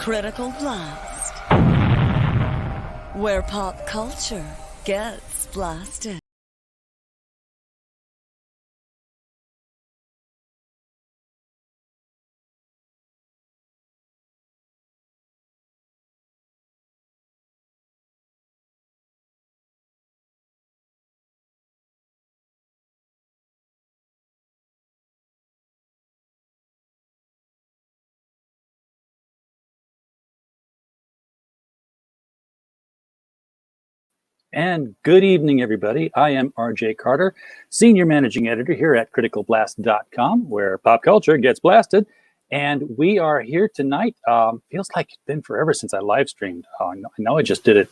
Critical Blast, where pop culture gets blasted. And good evening, everybody. I am RJ Carter, Senior Managing Editor here at criticalblast.com, where pop culture gets blasted. And we are here tonight. Feels like it's been forever since I live streamed. I know I just did it,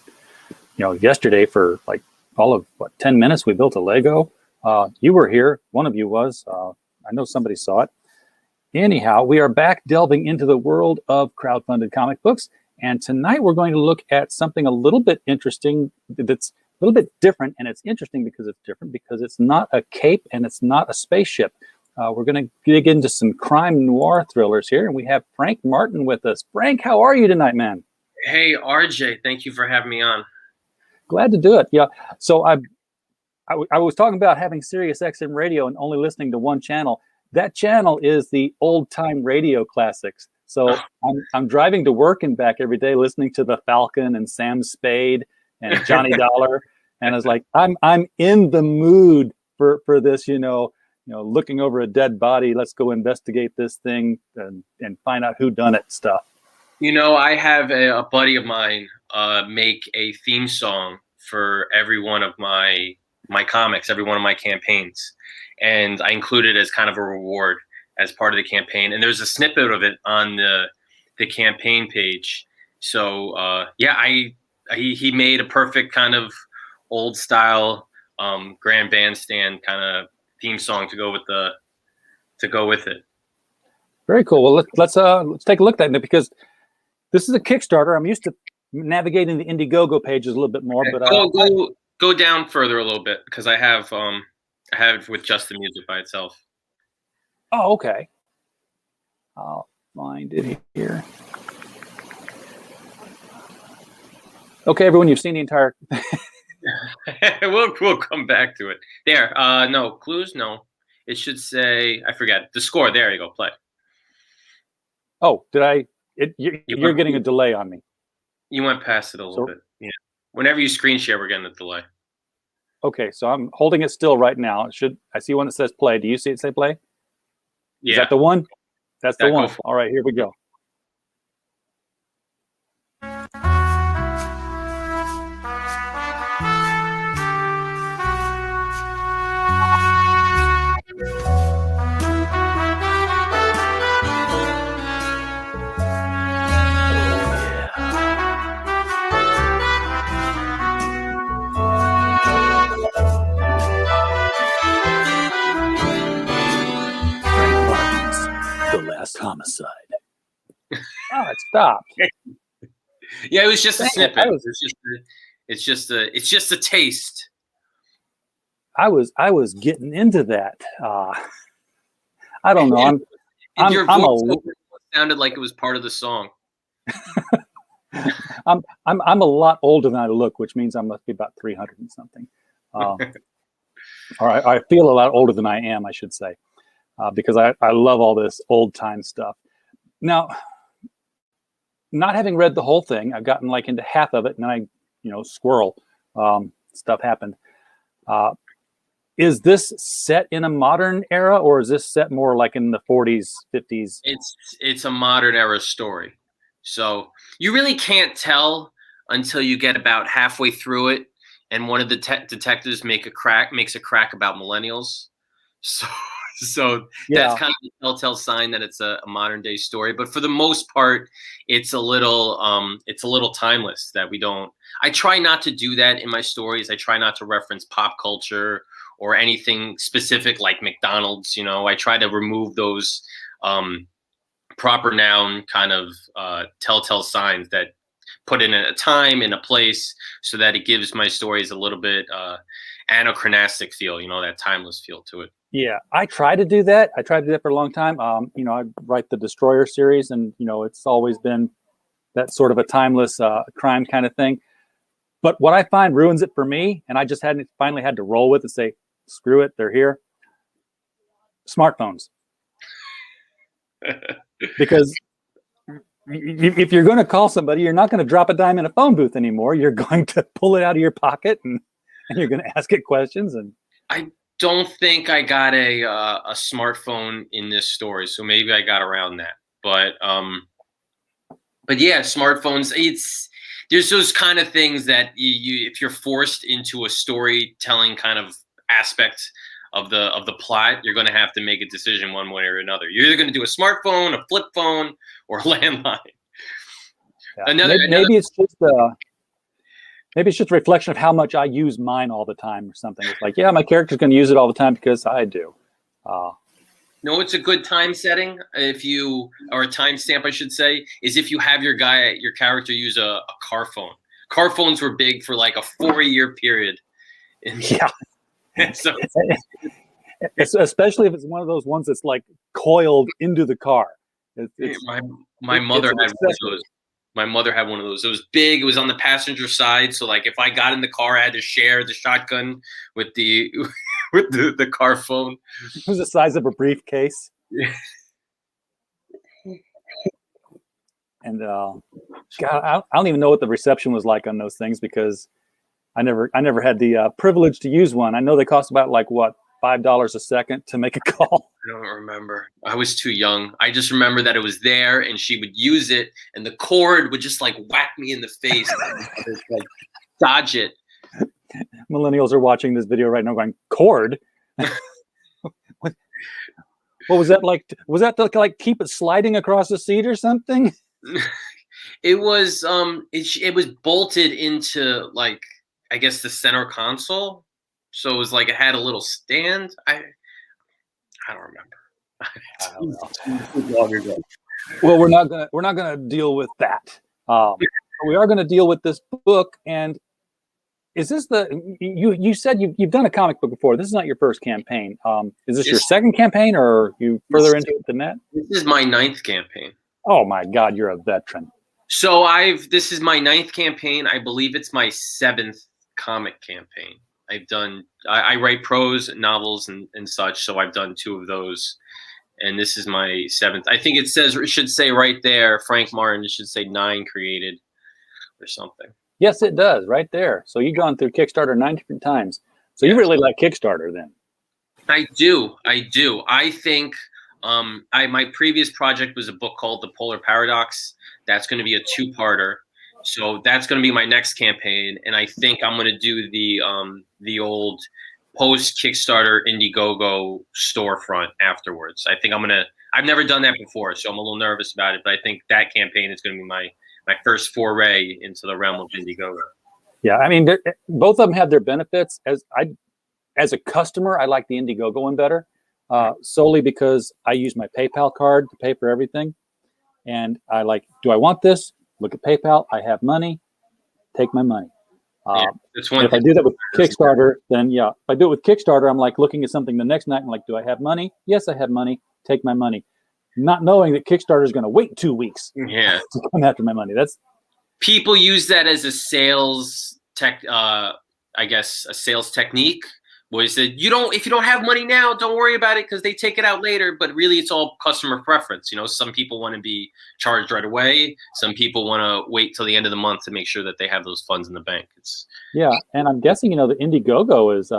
yesterday for like all of 10 minutes. We built a Lego. You were here. One of you was. I know somebody saw it. Anyhow, we are back delving into the world of crowdfunded comic books. And tonight we're going to look at something a little bit interesting that's a little bit different. And it's interesting because it's different because it's not a cape and it's not a spaceship. We're going to dig into some crime noir thrillers here. And we have Frank Martin with us. Frank, how are you tonight, man? Hey, RJ, thank you for having me on. Glad to do it. Yeah. So I was talking about having Sirius XM radio and only listening to one channel. That channel is the old time radio classics. So I'm driving to work and back every day listening to the Falcon and Sam Spade and Johnny Dollar. And I was like, I'm in the mood for this, looking over a dead body. Let's go investigate this thing and find out who done it stuff. I have a buddy of mine make a theme song for every one of my comics, every one of my campaigns. And I include it as kind of a reward as part of the campaign. And there's a snippet of it on the campaign page. So he made a perfect kind of old style grand bandstand kind of theme song to go with it. Very cool. Well, let's take a look at that because this is a Kickstarter. I'm used to navigating the Indiegogo pages a little bit more, but go down further a little bit because I have it with just the music by itself. Oh, okay. I'll find it here. Okay, everyone, you've seen the entire. We'll come back to it. There. No clues. No, it should say. I forget the score. There you go. Play. Oh, did I? You're getting a delay on me. You went past it a little bit. Yeah. Whenever you screen share, we're getting a delay. Okay, so I'm holding it still right now. I see one that says play. Do you see it say play? Yeah. Is that the one? That's the one. All right, here we go. Homicide. Oh, it stopped. Yeah, it was just a snippet. It's just a taste. I was getting into that. I don't know. Your voice sounded like it was part of the song. I'm a lot older than I look, which means I must be about 300 and something. Or I feel a lot older than I am, I should say. Because I love all this old time stuff. Now, not having read the whole thing, I've gotten like into half of it, and then squirrel stuff happened. Is this set in a modern era, or is this set more like in the 40s, 50s? It's a modern era story, so you really can't tell until you get about halfway through it, and one of the detectives makes a crack about millennials. So that's kind of the telltale sign that it's a modern day story. But for the most part, it's a little timeless. That I try not to do that in my stories. I try not to reference pop culture or anything specific like McDonald's. I try to remove those proper noun kind of telltale signs that put in a time and a place so that it gives my stories a little bit anachronistic feel, that timeless feel to it. Yeah, I try to do that. I tried to do that for a long time. I write the Destroyer series, and it's always been that sort of a timeless crime kind of thing. But what I find ruins it for me, and I just finally had to roll with it, say, screw it, they're here. Smartphones. Because if you're going to call somebody, you're not going to drop a dime in a phone booth anymore. You're going to pull it out of your pocket and you're going to ask it questions. And I don't think I got a smartphone in this story, so maybe I got around that. But yeah, smartphones. There's those kind of things that you if you're forced into a storytelling kind of aspect of the plot, you're going to have to make a decision one way or another. You're either going to do a smartphone, a flip phone, or a landline. Yeah. Maybe it's just a reflection of how much I use mine all the time or something. It's like, yeah, my character's going to use it all the time because I do. No, it's a good time setting. Or a timestamp, I should say, is if you have your character use a car phone. Car phones were big for like a 4-year period. Yeah. And so, especially if it's one of those ones that's like coiled into the car. My mother had one of those. My mother had one of those. It was big. It was on the passenger side. So like if I got in the car, I had to share the shotgun with the the car phone. It was the size of a briefcase. Yeah. And God, I don't even know what the reception was like on those things because I never had the privilege to use one. I know they cost about like what, $5 a second to make a call. I don't remember. I was too young. I just remember that it was there and she would use it and the cord would just like whack me in the face. Like dodge it. Millennials are watching this video right now going, cord? What was that like? Was that to like keep it sliding across the seat or something? It was it was bolted into like, I guess, the center console. So it was like it had a little stand. I don't remember. I don't know. Well, we're not gonna deal with that. We are gonna deal with this book. And is this you said you've done a comic book before? This is not your first campaign. Is this your second campaign, or are you further into it than that? This is my 9th campaign. Oh my God, you're a veteran. So this is my 9th campaign. I believe it's my 7th comic campaign. I write prose novels and such, so I've done 2 of those, and this is my 7th. I think it should say right there, Frank Martin. It should say 9 created or something. Yes, it does, right there. So you've gone through Kickstarter 9 different times. So you really like Kickstarter then? I do. I think my previous project was a book called The Polar Paradox. That's going to be a 2-parter. So that's going to be my next campaign, and I think I'm going to do the old post Kickstarter Indiegogo storefront afterwards. I think I've never done that before, so I'm a little nervous about it. But I think that campaign is going to be my first foray into the realm of Indiegogo. Yeah, I mean, both of them have their benefits. As a customer, I like the Indiegogo one better, solely because I use my PayPal card to pay for everything, and I like, do I want this? Look at PayPal. I have money. Take my money. If I do that with Kickstarter, then yeah. If I do it with Kickstarter, I'm like looking at something the next night and like, do I have money? Yes, I have money. Take my money. Not knowing that Kickstarter is going to wait 2 weeks to come after my money. People use that as a sales a sales technique. Was that if you don't have money now, don't worry about it because they take it out later. But really, it's all customer preference. Some people want to be charged right away. Some people want to wait till the end of the month to make sure that they have those funds in the bank. And I'm guessing the Indiegogo is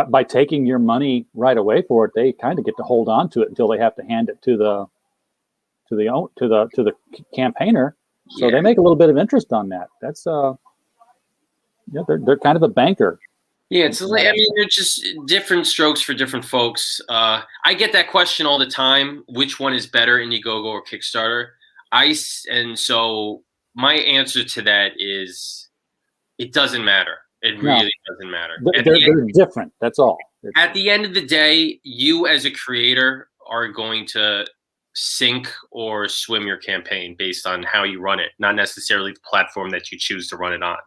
by taking your money right away for it, they kind of get to hold on to it until they have to hand it to the campaigner. So they make a little bit of interest on that. That's they're kind of a banker. Yeah, they're just different strokes for different folks. I get that question all the time: which one is better, Indiegogo or Kickstarter? And so my answer to that is, it doesn't matter. It really doesn't matter. They're different. That's all. At the end of the day, you as a creator are going to sink or swim your campaign based on how you run it, not necessarily the platform that you choose to run it on.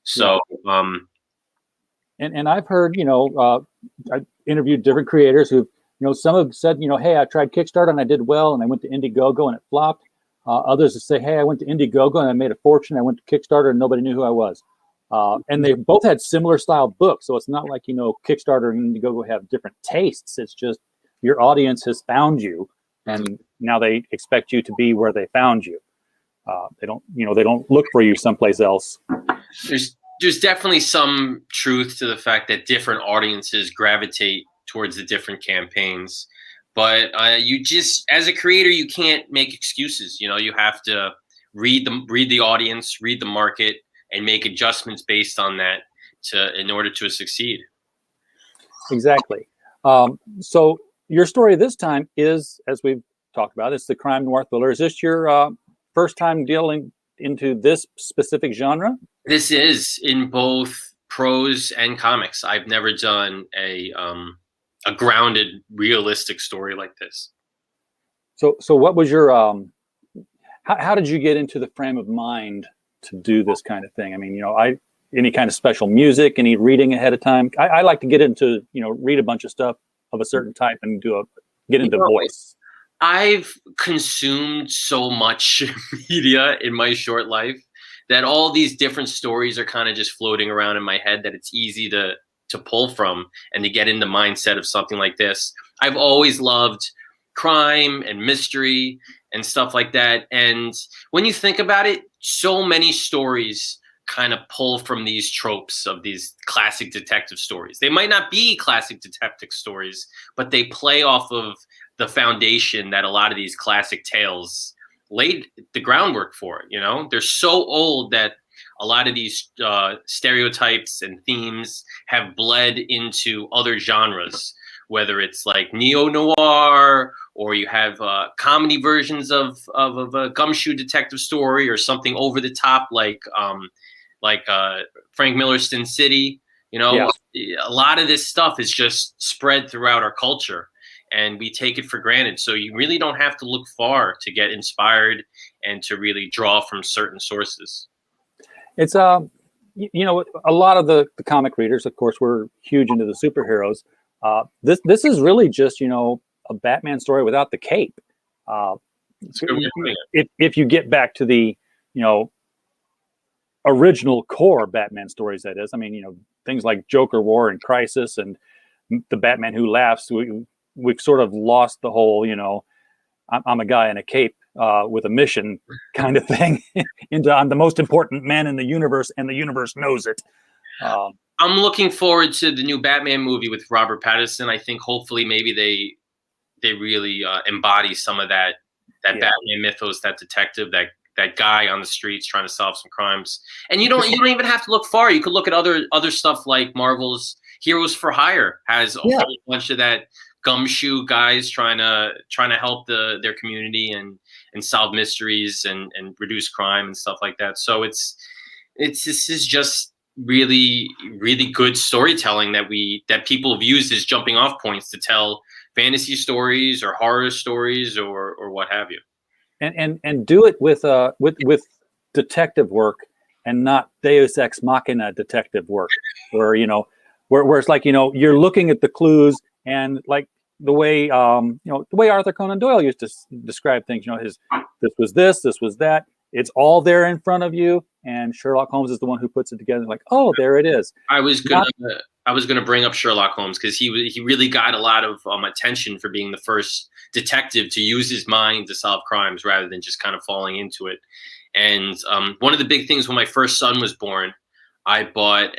So. Yeah. And I've heard, I interviewed different creators who, some have said, hey, I tried Kickstarter and I did well, and I went to Indiegogo and it flopped. Others that say, hey, I went to Indiegogo and I made a fortune. I went to Kickstarter and nobody knew who I was. And they both had similar style books. So it's not like, Kickstarter and Indiegogo have different tastes. It's just your audience has found you and now they expect you to be where they found you. They don't look for you someplace else. There's definitely some truth to the fact that different audiences gravitate towards the different campaigns. But you just, as a creator, you can't make excuses. You have to read the audience, read the market, and make adjustments based on that in order to succeed. Exactly. So your story this time is, as we've talked about, it's the crime noir thriller. Is this your first time dealing into this specific genre? This is in both prose and comics. I've never done a grounded, realistic story like this. So what was your how did you get into the frame of mind to do this kind of thing? I mean, any kind of special music, any reading ahead of time? I like to get into, read a bunch of stuff of a certain type and get into voice. I've consumed so much media in my short life that all these different stories are kind of just floating around in my head that it's easy to pull from and to get in the mindset of something like this. I've always loved crime and mystery and stuff like that. And when you think about it, so many stories kind of pull from these tropes of these classic detective stories. They might not be classic detective stories, but they play off of the foundation that a lot of these classic tales laid the groundwork for. They're so old that a lot of these stereotypes and themes have bled into other genres, whether it's like neo-noir or you have comedy versions of a gumshoe detective story or something over the top like Frank Miller's Sin City. A lot of this stuff is just spread throughout our culture and we take it for granted. So you really don't have to look far to get inspired and to really draw from certain sources. It's a lot of the comic readers, of course, were huge into the superheroes. This is really just a Batman story without the cape. If you get back to the original core Batman stories, that is, I mean, things like Joker War and Crisis and the Batman Who Laughs, we've sort of lost the whole I'm a guy in a cape with a mission kind of thing into I'm the most important man in the universe and the universe knows it. I'm looking forward to the new Batman movie with Robert Pattinson. I think hopefully maybe they really embody some of that Batman mythos, that detective, that guy on the streets trying to solve some crimes. And you don't even have to look far. You could look at other stuff like Marvel's Heroes for Hire has a whole bunch of that gumshoe guys trying to help their community and solve mysteries and reduce crime and stuff like that. So this is just really, really good storytelling that people have used as jumping off points to tell fantasy stories or horror stories or what have you. And do it with detective work and not Deus Ex Machina detective work, where it's like you're looking at the clues and like the way Arthur Conan Doyle used to describe things. This was that. It's all there in front of you, and Sherlock Holmes is the one who puts it together. Like, oh, there it is. I was gonna bring up Sherlock Holmes because he really got a lot of attention for being the first detective to use his mind to solve crimes rather than just kind of falling into it. And one of the big things when my first son was born, I bought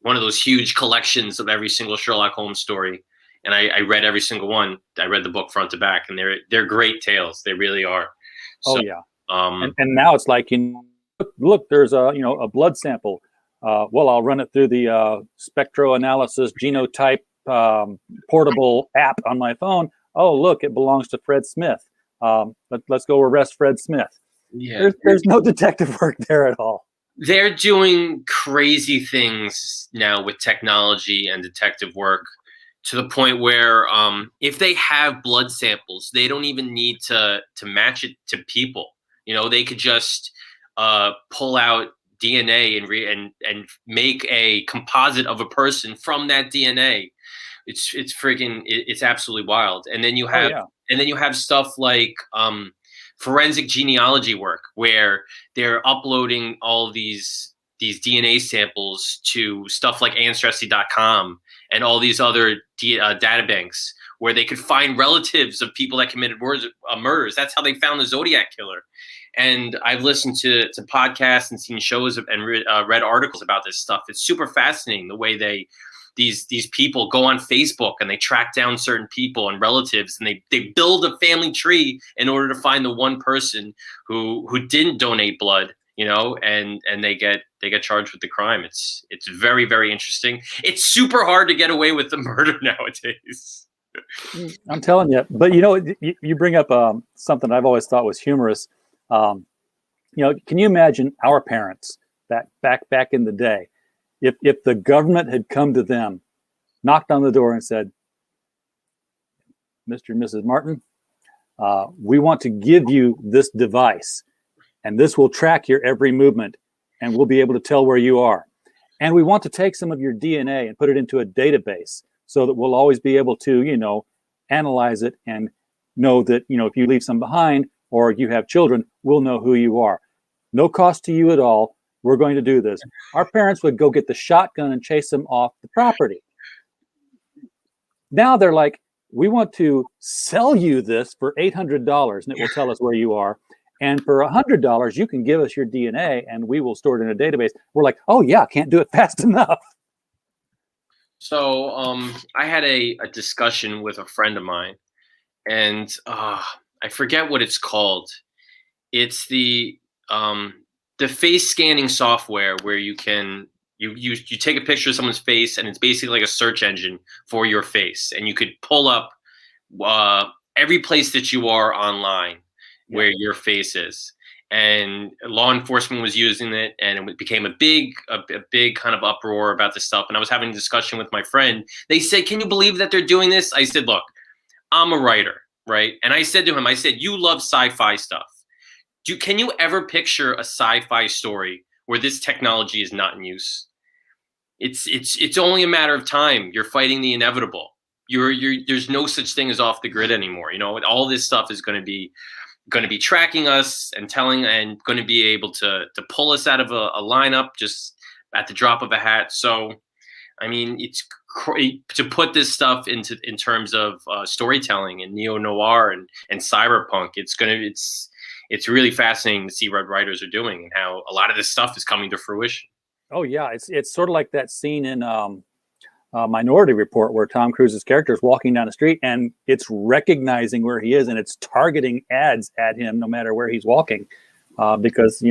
one of those huge collections of every single Sherlock Holmes story, and I read every single one. I read the book front to back, and they're great tales. They really are. So, and now it's like, look, there's a blood sample. Well, I'll run it through the spectroanalysis genotype portable app on my phone. Oh, look, it belongs to Fred Smith. Let's go arrest Fred Smith. Yeah, there's no detective work there at all. They're doing crazy things now with technology and detective work to the point where if they have blood samples, they don't even need to match it to people. They could just pull out DNA and make a composite of a person from that DNA. It's absolutely wild. And then you have stuff like forensic genealogy work where they're uploading all these DNA samples to stuff like Ancestry.com and all these other data banks where they could find relatives of people that committed murders. That's how they found the Zodiac killer. And I've listened to podcasts and seen shows and read articles about this stuff. It's super fascinating the way these people go on Facebook and they track down certain people and relatives, and they build a family tree in order to find the one person who didn't donate blood, and they get charged with the crime. It's very, very interesting. It's super hard to get away with the murder nowadays. I'm telling you. But you bring up something I've always thought was humorous. Can you imagine our parents back in the day, if the government had come to them, knocked on the door and said, "Mr. and Mrs. Martin, we want to give you this device, and this will track your every movement, and we'll be able to tell where you are. And we want to take some of your DNA and put it into a database so that we'll always be able to, analyze it and know that, if you leave some behind or you have children, we'll know who you are. No cost to you at all. We're going to do this." Our parents would go get the shotgun and chase them off the property. Now they're like, "We want to sell you this for $800 and it will tell us where you are. And for $100, you can give us your DNA and we will store it in a database." We're like, "Oh yeah, can't do it fast enough." So I had a discussion with a friend of mine, and I forget what it's called. It's the face scanning software where you can you take a picture of someone's face, and it's basically like a search engine for your face, and you could pull up every place that you are online where your face is. And law enforcement was using it, and it became a big kind of uproar about this stuff. And I was having a discussion with my friend. They said, "Can you believe that they're doing this?" I said, "Look, I'm a writer, right?" And I said to him, "You love sci-fi stuff. Can you ever picture a sci-fi story where this technology is not in use? It's only a matter of time. You're fighting the inevitable. There's no such thing as off the grid anymore. All this stuff is going to be tracking us and and going to be able to pull us out of a lineup just at the drop of a hat." So, I mean, it's to put this stuff in terms of storytelling and neo-noir and cyberpunk. It's really fascinating to see what writers are doing and how a lot of this stuff is coming to fruition. Oh yeah, it's sort of like that scene in Minority Report where Tom Cruise's character is walking down the street and it's recognizing where he is and it's targeting ads at him no matter where he's walking, because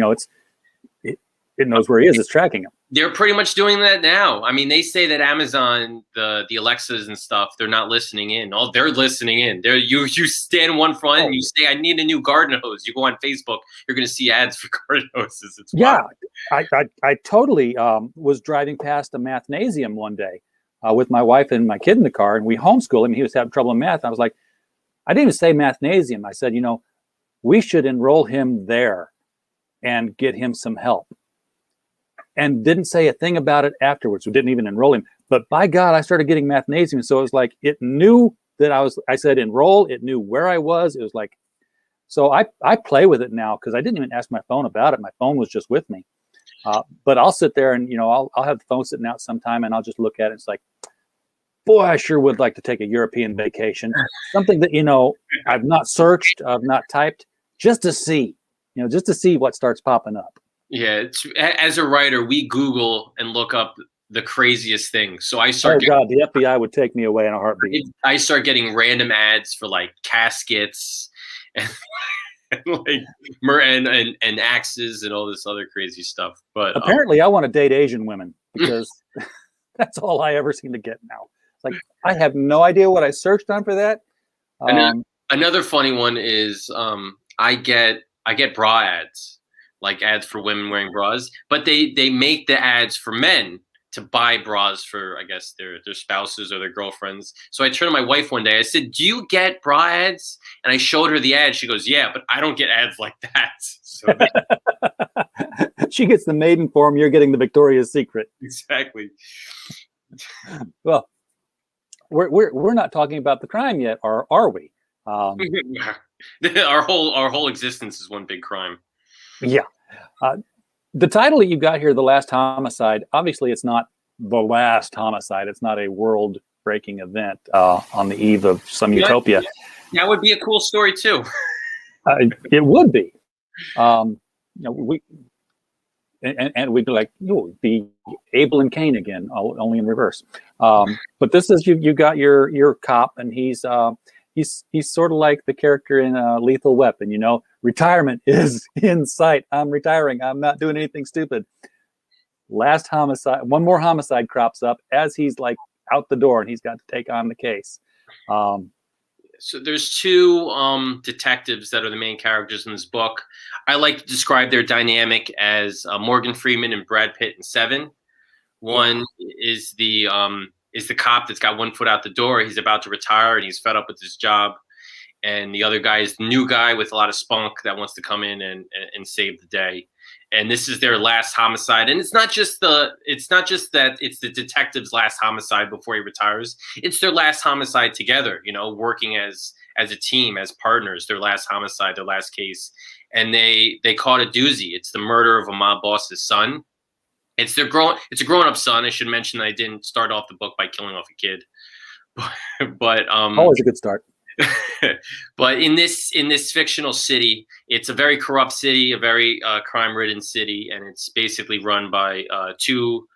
it knows where he is. It's tracking him. They're pretty much doing that now. I mean, they say that Amazon, the Alexas and stuff, they're not listening in. Oh, they're listening in. You stand one front and you say, "I need a new garden hose." You go on Facebook, you're going to see ads for garden hoses. It's wild. I totally was driving past a mathnasium one day with my wife and my kid in the car, and we homeschooled him. He was having trouble in math. I was like, I didn't even say mathnasium. I said, we should enroll him there and get him some help. And didn't say a thing about it afterwards. We didn't even enroll him. But by God, I started getting mathnasium. So it was like, it knew that I said enroll. It knew where I was. It was like, so I play with it now because I didn't even ask my phone about it. My phone was just with me. But I'll sit there and, I'll have the phone sitting out sometime and I'll just look at it. It's like, boy, I sure would like to take a European vacation. Something that, I've not searched, I've not typed, just to see what starts popping up. Yeah, as a writer, we Google and look up the craziest things. So I start. Oh God, the FBI would take me away in a heartbeat. I start getting random ads for like caskets and and axes and all this other crazy stuff. But apparently, I want to date Asian women because that's all I ever seem to get now. It's like I have no idea what I searched on for that. Another funny one is I get bra ads. Like ads for women wearing bras, but they make the ads for men to buy bras for, I guess, their spouses or their girlfriends. So I turned to my wife one day. I said, "Do you get bra ads?" And I showed her the ad. She goes, "Yeah, but I don't get ads like that." So she gets the maiden form. You're getting the Victoria's Secret. Exactly. Well, we're not talking about the crime yet, or are we? Our whole existence is one big crime. Yeah. The title that you got here, The Last Homicide, obviously it's not the last homicide. It's not a world-breaking event on the eve of some utopia. That would be a cool story too. It would be. We and we'd be like, be Abel and Cain again, only in reverse. But this is you got your cop, and he's sort of like the character in Lethal Weapon. Retirement is in sight. I'm retiring. I'm not doing anything stupid. Last homicide. One more homicide crops up as he's like out the door, and he's got to take on the case. So there's two detectives that are the main characters in this book. I like to describe their dynamic as Morgan Freeman and Brad Pitt in Seven. One is the cop that's got one foot out the door. He's about to retire and he's fed up with his job. And the other guy is the new guy with a lot of spunk that wants to come in and save the day. And this is their last homicide. And it's not just that it's the detective's last homicide before he retires. It's their last homicide together, working as a team, as partners, their last homicide, their last case. And they caught a doozy. It's the murder of a mob boss's son. It's a grown-up son. I should mention that I didn't start off the book by killing off a kid. But always a good start. But in this fictional city, it's a very corrupt city, a very crime-ridden city, and it's basically run by two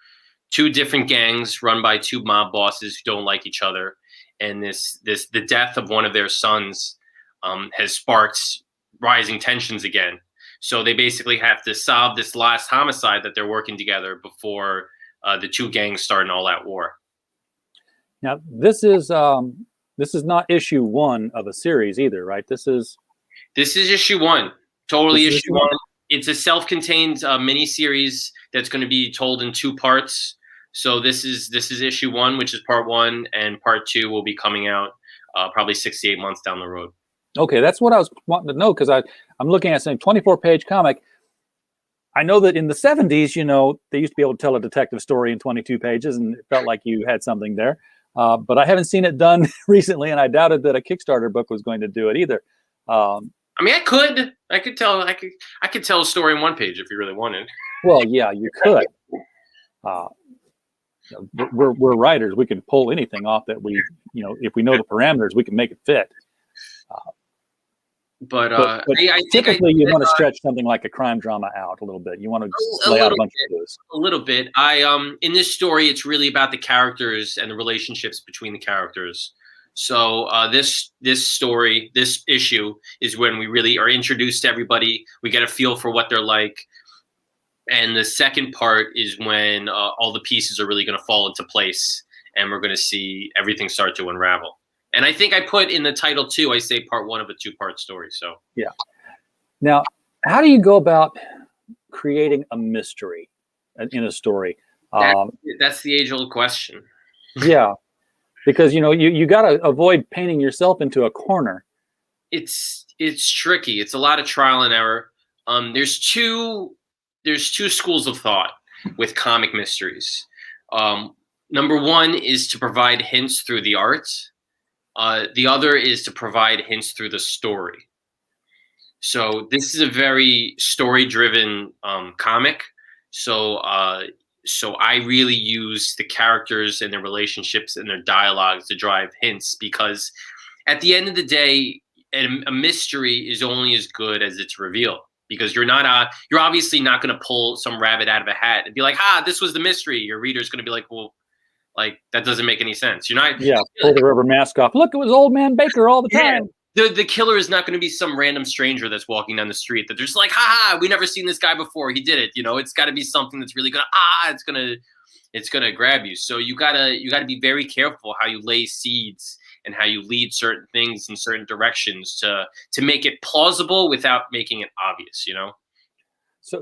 different gangs, run by two mob bosses who don't like each other. And the death of one of their sons has sparked rising tensions again. So they basically have to solve this last homicide that they're working together before the two gangs start an all-out war. Now, this is not issue 1 of a series either, right? This is issue 1. Totally issue 1. It's a self-contained mini-series that's going to be told in 2 parts. So this is issue 1, which is part 1, and part 2 will be coming out probably 6 to 8 months down the road. Okay, that's what I was wanting to know, because I'm looking at saying 24-page comic. I know that in the 70s, they used to be able to tell a detective story in 22 pages, and it felt like you had something there. But I haven't seen it done recently, and I doubted that a Kickstarter book was going to do it either. I could tell a story in 1 page if you really wanted. Well, yeah, you could. We're writers. We can pull anything off that we, if we know the parameters, we can make it fit. But I typically you want to stretch something like a crime drama out a little bit. You want to lay out a bunch of clues. A little bit. In this story, it's really about the characters and the relationships between the characters. So this story, this issue, is when we really are introduced to everybody. We get a feel for what they're like. And the second part is when all the pieces are really going to fall into place, and we're going to see everything start to unravel. And I think I put in the title too, I say part 1 of a 2-part story. So yeah. Now, how do you go about creating a mystery in a story? That's the age-old question. Yeah, because you got to avoid painting yourself into a corner. It's tricky. It's a lot of trial and error. There's two schools of thought with comic mysteries. Number 1 is to provide hints through the art. The other is to provide hints through the story. So this is a very story-driven comic. So I really use the characters and their relationships and their dialogues to drive hints, because at the end of the day, a mystery is only as good as its reveal. Because you're obviously not going to pull some rabbit out of a hat and be like, this was the mystery. Your reader's going to be like, well, that doesn't make any sense. You're not. Yeah, pull the rubber mask off. Look, it was Old Man Baker all the time. The killer is not going to be some random stranger that's walking down the street that they're just like, we never seen this guy before. He did it. It's got to be something that's really it's gonna grab you. So you gotta be very careful how you lay seeds and how you lead certain things in certain directions to make it plausible without making it obvious.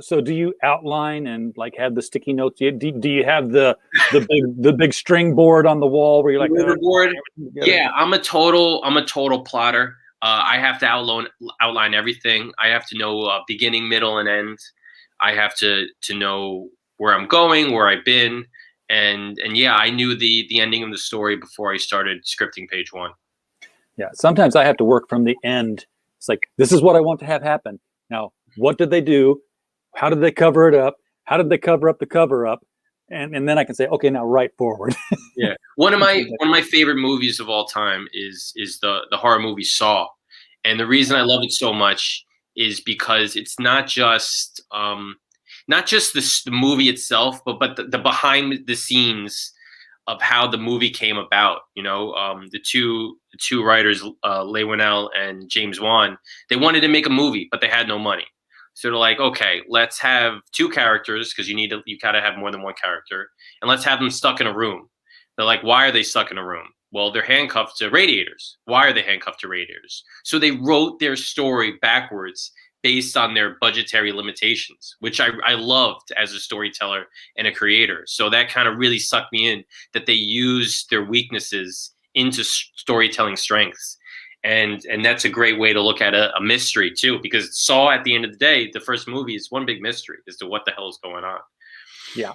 So do you outline and have the sticky notes? Do you have the big string board on the wall where you're like board? Yeah, I'm a total plotter. I have to outline everything. I have to know beginning, middle, and end. I have to know where I'm going, where I've been, and yeah, I knew the ending of the story before I started scripting page 1. Yeah, sometimes I have to work from the end It's like, this is what I want to have happen. Now, what did they do? How did they cover it up? How did they cover up the cover up? And then I can say, okay, now write forward. Yeah, one of my favorite movies of all time is the horror movie Saw, and the reason I love it so much is because it's not just the movie itself, but the behind the scenes of how the movie came about. You know, the two writers, Leigh Whannell and James Wan, they wanted to make a movie, but they had no money. So they're like, okay, let's have two characters, because you gotta have more than one character, and let's have them stuck in a room. They're like, why are they stuck in a room? Well, they're handcuffed to radiators. Why are they handcuffed to radiators? So they wrote their story backwards based on their budgetary limitations, which I loved as a storyteller and a creator. So that kind of really sucked me in, that they used their weaknesses into storytelling strengths. And that's a great way to look at a mystery too, because Saw, at the end of the day, the first movie, is one big mystery as to what the hell is going on. Yeah.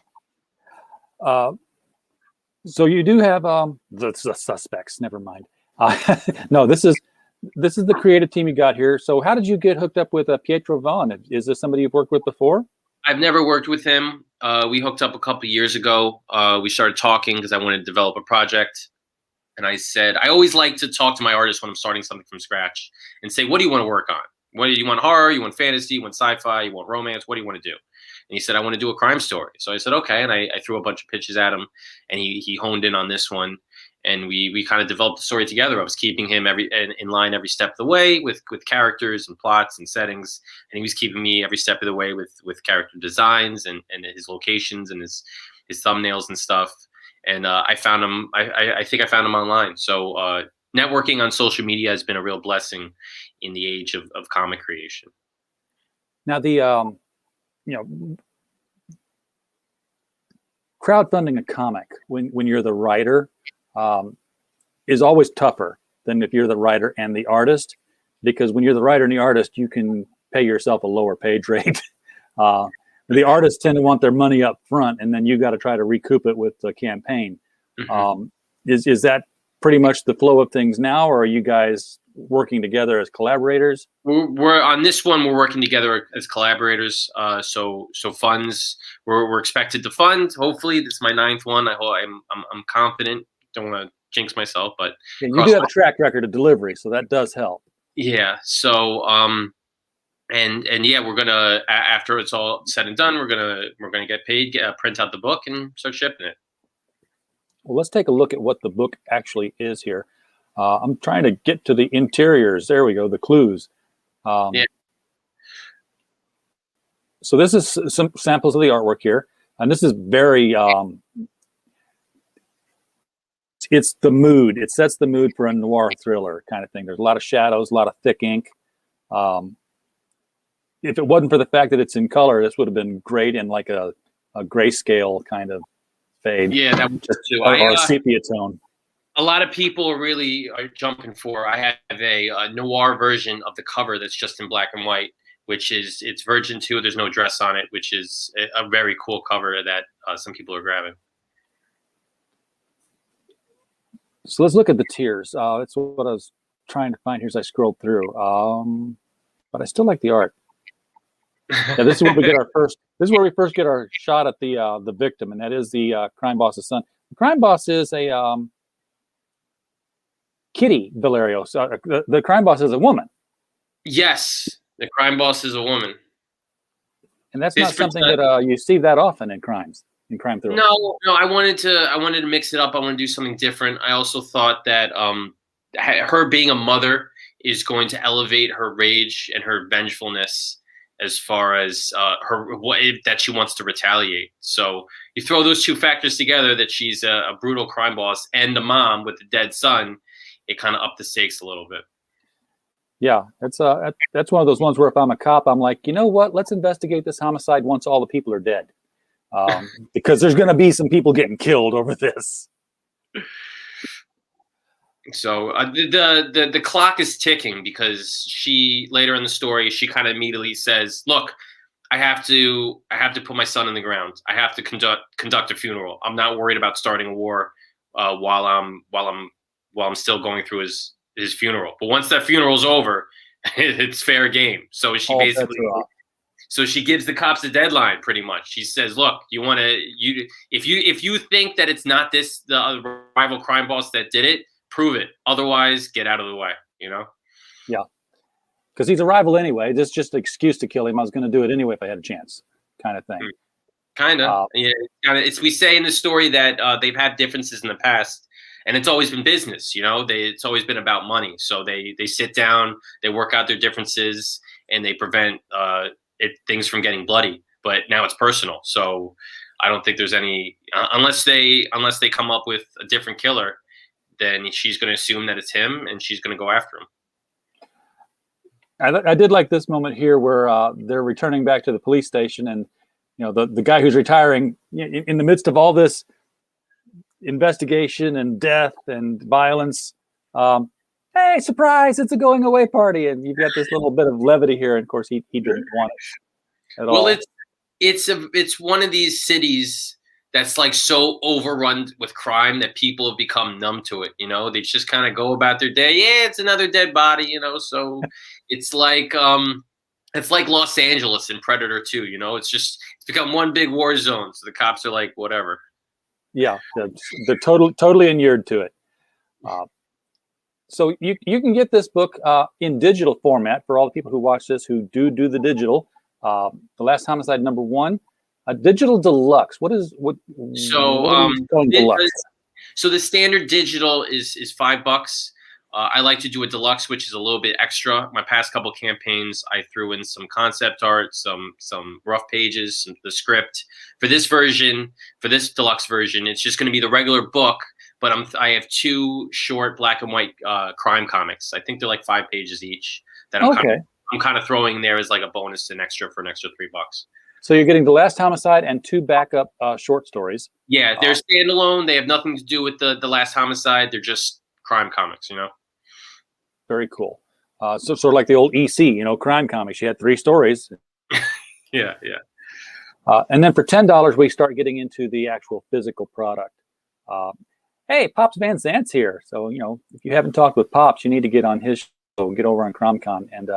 So you do have the suspects. Never mind. No, this is the creative team you got here. So how did you get hooked up with Pietro Vaughn? Is this somebody you've worked with before? I've never worked with him. We hooked up a couple of years ago. We started talking because I wanted to develop a project. And I said, I always like to talk to my artists when I'm starting something from scratch and say, what do you want to work on? What do you want? Horror? You want fantasy? You want sci-fi? You want romance? What do you want to do? And he said, I want to do a crime story. So I said, okay. And I threw a bunch of pitches at him, and he honed in on this one. And we kind of developed the story together. I was keeping him in line every step of the way with characters and plots and settings. And he was keeping me every step of the way with character designs and his locations and his thumbnails and stuff. And I found him. I think I found him online. So networking on social media has been a real blessing in the age of comic creation. Now crowdfunding a comic when you're the writer is always tougher than if you're the writer and the artist, because when you're the writer and the artist, you can pay yourself a lower page rate. The artists tend to want their money up front, and then you got to try to recoup it with the campaign. Mm-hmm. Is that pretty much the flow of things now, or are you guys working together as collaborators? We're on this one. We're working together as collaborators. So funds we're expected to fund. Hopefully, this is my 9th one. I'm confident. Don't want to jinx myself, but yeah, you do have a track record of delivery, so that does help. Yeah. So and yeah, we're gonna, after it's all said and done, we're gonna get paid, print out the book, and start shipping it. Well, let's take a look at what the book actually is here. I'm trying to get to the interiors. There we go, the clues. Yeah. So this is some samples of the artwork here, and this is very. It's the mood. It sets the mood for a noir thriller kind of thing. There's a lot of shadows, a lot of thick ink. If it wasn't for the fact that it's in color, this would have been great in like a grayscale kind of fade. Yeah, that was too. Or a sepia tone. A lot of people really are jumping for. I have a noir version of the cover that's just in black and white, it's Virgin 2. There's no dress on it, which is a very cool cover that some people are grabbing. So let's look at the tiers. That's what I was trying to find here as I scrolled through. But I still like the art. Yeah, this is where we get our first. This is where we first get our shot at the victim, and that is the crime boss's son. The crime boss is a Kitty Valerio. So the crime boss is a woman. Yes, the crime boss is a woman, and that's not something that you see that often in crime thrillers. No, I wanted to mix it up. I want to do something different. I also thought that her being a mother is going to elevate her rage and her vengefulness, as far as that she wants to retaliate. So you throw those two factors together, that she's a brutal crime boss and the mom with the dead son, it kind of upped the stakes a little bit. Yeah, that's one of those ones where if I'm a cop, I'm like, you know what? Let's investigate this homicide once all the people are dead, because there's going to be some people getting killed over this. So the clock is ticking, because she, later in the story, she kind of immediately says, "Look, I have to put my son in the ground. I have to conduct a funeral. I'm not worried about starting a war while I'm still going through his funeral. But once that funeral is over, It's fair game. So she All bets basically, are off. so she gives the cops a deadline pretty much. She says, look, if you think that it's not the rival crime boss that did it, prove it. Otherwise, get out of the way, Yeah. Because he's a rival anyway. This is just an excuse to kill him. I was going to do it anyway if I had a chance, kind of thing. Kind of. Yeah. We say in the story that they've had differences in the past, and it's always been business. It's always been about money. So they sit down, they work out their differences, and they prevent things from getting bloody. But now it's personal. So I don't think there's any unless they come up with a different killer, then she's going to assume that it's him, and she's going to go after him. I did like this moment here where they're returning back to the police station, and the guy who's retiring in the midst of all this investigation and death and violence. Hey, surprise! It's a going away party, and you've got this little bit of levity here. And of course, he didn't want it at all. Well, it's one of these cities that's like so overrun with crime that people have become numb to it. They just kind of go about their day. Yeah, it's another dead body. So it's like Los Angeles in Predator 2. It's become one big war zone. So the cops are like, whatever. Yeah, they're totally inured to it. So you can get this book in digital format for all the people who watch this who do the digital. The Last Homicide #1. A digital deluxe. What is deluxe? So the standard digital is $5. I like to do a deluxe, which is a little bit extra. My past couple campaigns, I threw in some concept art, some rough pages, the script. For this deluxe version, it's just going to be the regular book, but I have 2 short black and white crime comics. I think they're like 5 pages each. That I'm kind of throwing there as like a bonus and extra for an extra $3. So you're getting The Last Homicide and 2 backup short stories. Yeah, they're standalone. They have nothing to do with the Last Homicide. They're just crime comics, Very cool. So sort of like the old EC, crime comics. You had 3 stories. Yeah. And then for $10, we start getting into the actual physical product. Hey, Pops Van Zant's here. So, if you haven't talked with Pops, you need to get on his show, get over on CromCon and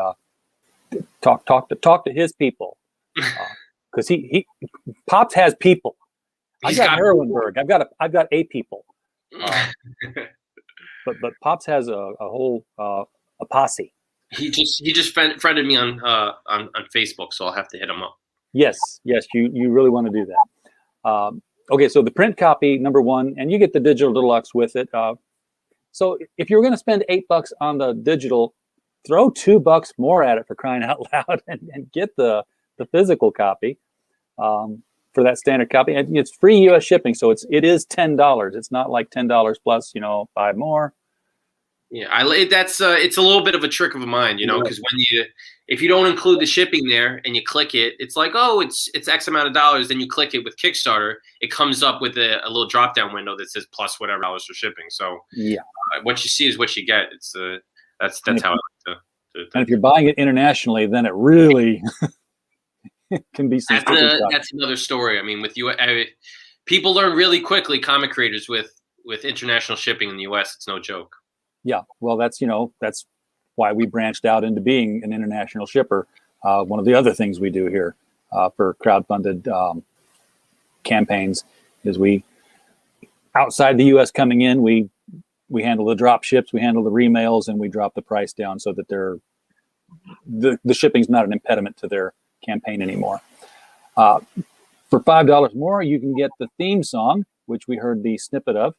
talk to his people. Because he Pops has people. I've got Heroinberg. I've got a people. But Pops has a whole a posse. He just friended me on Facebook, so I'll have to hit him up. Yes, you really want to do that. Okay, so the print copy #1, and you get the digital deluxe with it. So if you're going to spend $8 on the digital, throw $2 more at it for crying out loud, and get the physical copy for that standard copy. And it's free U.S. shipping, so it is $10. It's not like $10 plus 5 more. Yeah, it's a little bit of a trick of mine, because if you don't include the shipping there and you click it, it's like, oh, it's X amount of dollars. Then you click it with Kickstarter, it comes up with a little drop down window that says plus whatever dollars for shipping. So yeah, what you see is what you get. It's that's how I like to. And if you're buying it internationally, then it really can be some. That's another story. I mean, with you, people learn really quickly. Comic creators with international shipping in the U.S., it's no joke. Yeah, well, that's why we branched out into being an international shipper. One of the other things we do here for crowdfunded campaigns is we, outside the U.S. coming in, we handle the drop ships, we handle the remails, and we drop the price down so that the shipping's not an impediment to their campaign anymore. For $5 more, you can get the theme song, which we heard the snippet of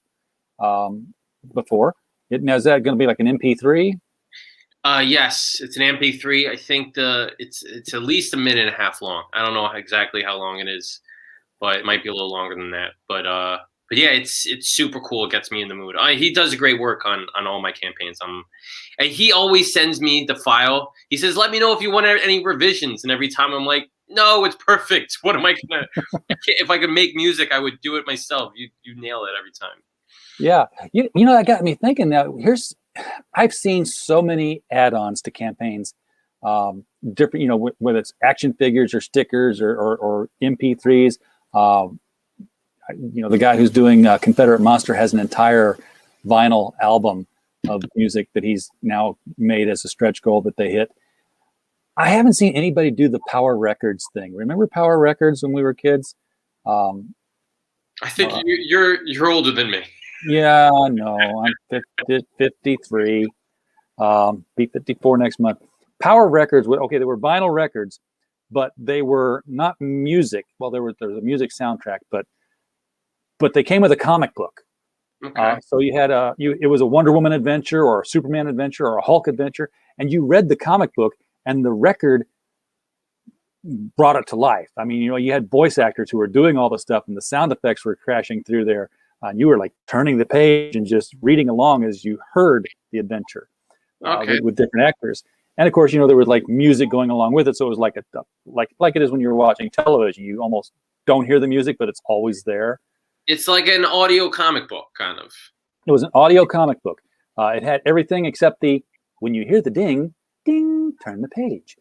before. Now, is that going to be like an MP3? Yes, it's an MP3. I think it's at least a minute and a half long. I don't know exactly how long it is, but it might be a little longer than that. But yeah, it's super cool. It gets me in the mood. He does great work on all my campaigns. And he always sends me the file. He says, "Let me know if you want any revisions." And every time I'm like, "No, it's perfect. What am I gonna? If I could make music, I would do it myself. You nail it every time." Yeah, that got me thinking. Now, I've seen so many add-ons to campaigns, different, whether it's action figures or stickers or MP3s. The guy who's doing Confederate Monster has an entire vinyl album of music that he's now made as a stretch goal that they hit. I haven't seen anybody do the Power Records thing. Remember Power Records when we were kids? I think you're older than me. Yeah, no, I'm 53. Be 54 next month. Power Records, okay, they were vinyl records, but they were not music. Well, there was a music soundtrack, but they came with a comic book. Okay. So you had it was a Wonder Woman adventure or a Superman adventure or a Hulk adventure, and you read the comic book, and the record brought it to life. I mean, you had voice actors who were doing all the stuff, and the sound effects were crashing through there. And you were like turning the page and just reading along as you heard the adventure with different actors. And of course, there was like music going along with it. So it was like it is when you're watching television. You almost don't hear the music, but it's always there. It's like an audio comic book, kind of. It was an audio comic book. It had everything except when you hear the ding, ding, turn the page.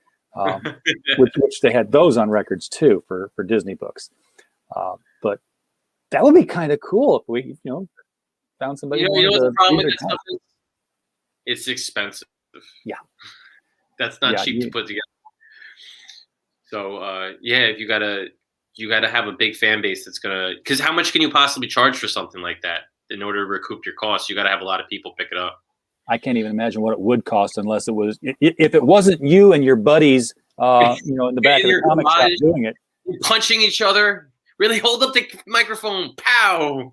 Which they had those on records too for Disney books. But that would be kind of cool if we, found somebody. You know what the problem with this stuff is? It's expensive. Yeah. That's not cheap to put together. So if you gotta have a big fan base that's because how much can you possibly charge for something like that in order to recoup your costs? You gotta have a lot of people pick it up. I can't even imagine what it would cost unless it was if it wasn't you and your buddies, in the back of the comic shop doing it, punching each other. Really hold up the microphone, pow!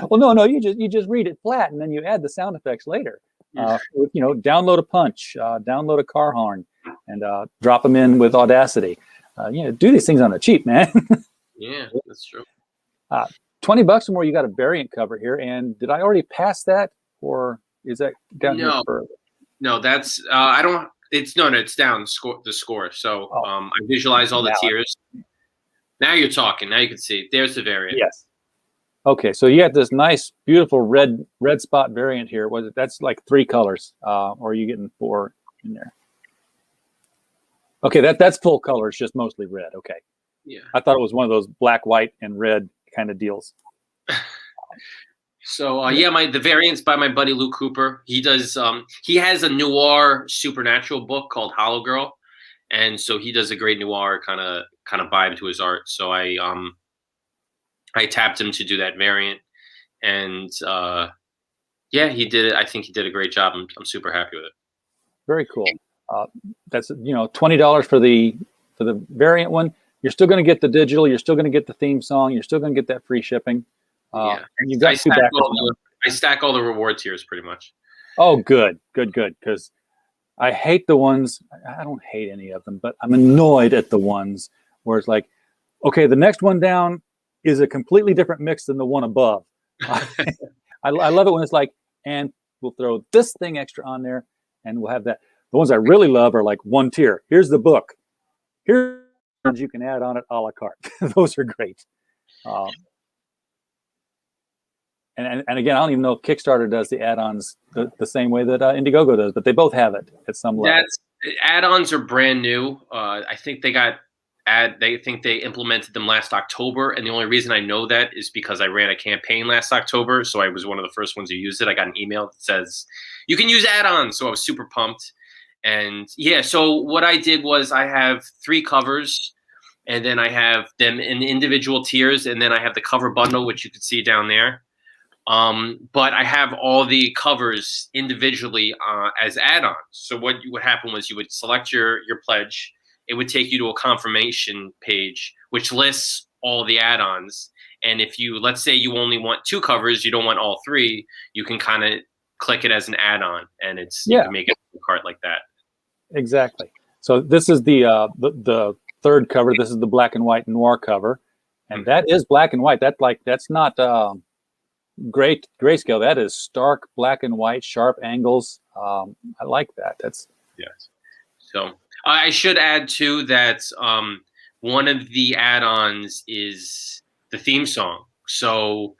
Well, no, you just read it flat and then you add the sound effects later. Download a punch, download a car horn, and drop them in with Audacity. Do these things on the cheap, man. Yeah, that's true. $20 or more, you got a variant cover here. And did I already pass that, or is that down here further? No, that's I don't. It's down the score. So I visualize all the tiers. Now you're talking. Now you can see. There's the variant. Yes. Okay, so you got this nice, beautiful red spot variant here. That's like 3 colors, or are you getting 4 in there? Okay, that's full color. It's just mostly red. Okay. Yeah. I thought it was one of those black, white, and red kind of deals. So the variants by my buddy Luke Cooper. He does. He has a noir supernatural book called Hollow Girl, and so he does a great noir kind of vibe to his art. So I tapped him to do that variant, and he did it. I think he did a great job. I'm super happy with it. Very cool. That's $20 for the variant one. You're still going to get the digital. You're still going to get the theme song. You're still going to get that free shipping. And you've got 2 backers. I stack all the reward tiers pretty much. Oh, good. Because I hate the ones. I don't hate any of them, but I'm annoyed at the ones where it's like, okay, the next one down is a completely different mix than the one above. I love it when it's like, and we'll throw this thing extra on there, and we'll have that. The ones I really love are like 1 tier. Here's the book. Here's you can add on it a la carte. Those are great. And again, I don't even know if Kickstarter does the add-ons the same way that Indiegogo does, but they both have it at some level. Add-ons are brand new. I think they implemented them last October, and the only reason I know that is because I ran a campaign last October, so I was one of the first ones who used it. I got an email that says you can use add-ons, so I was super pumped. And so what I did was I have 3 covers, and then I have them in individual tiers, and then I have the cover bundle, which you can see down there. But I have all the covers individually as add-ons. So what would happen was you would select your pledge. It would take you to a confirmation page, which lists all the add-ons. And if let's say you only want 2 covers, you don't want all 3, you can kind of click it as an add-on, and you can make it a cart like that. Exactly. So this is the 3rd cover. This is the black and white noir cover, and that is black and white. That's not great grayscale. That is stark black and white, sharp angles. I like that. Yes. So I should add too that one of the add-ons is the theme song. So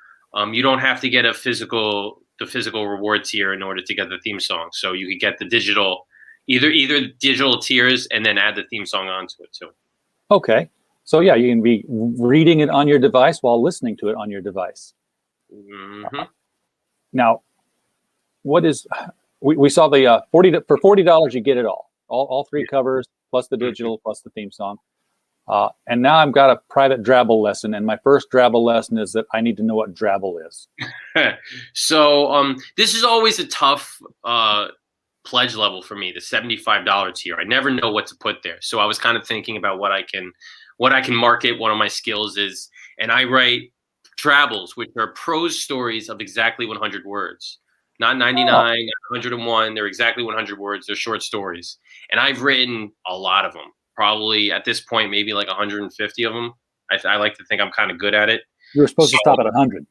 you don't have to get the physical reward tier in order to get the theme song. So you could get the digital, either digital tiers, and then add the theme song onto it too. Okay. So you can be reading it on your device while listening to it on your device. Mm-hmm. Now, what is we saw the for $40 you get it all three covers plus the digital plus the theme song. And now I've got a private Drabble lesson, and my first Drabble lesson is that I need to know what Drabble is. So this is always a tough pledge level for me, the $75 tier. I never know what to put there. So I was kind of thinking about what I can market. One of my skills is, and I write Drabbles, which are prose stories of exactly 100 words. Not 99, not 101. They're exactly 100 words. They're short stories. And I've written a lot of them. Probably at this point, maybe like 150 of them. I like to think I'm kind of good at it. You were supposed to stop at 100.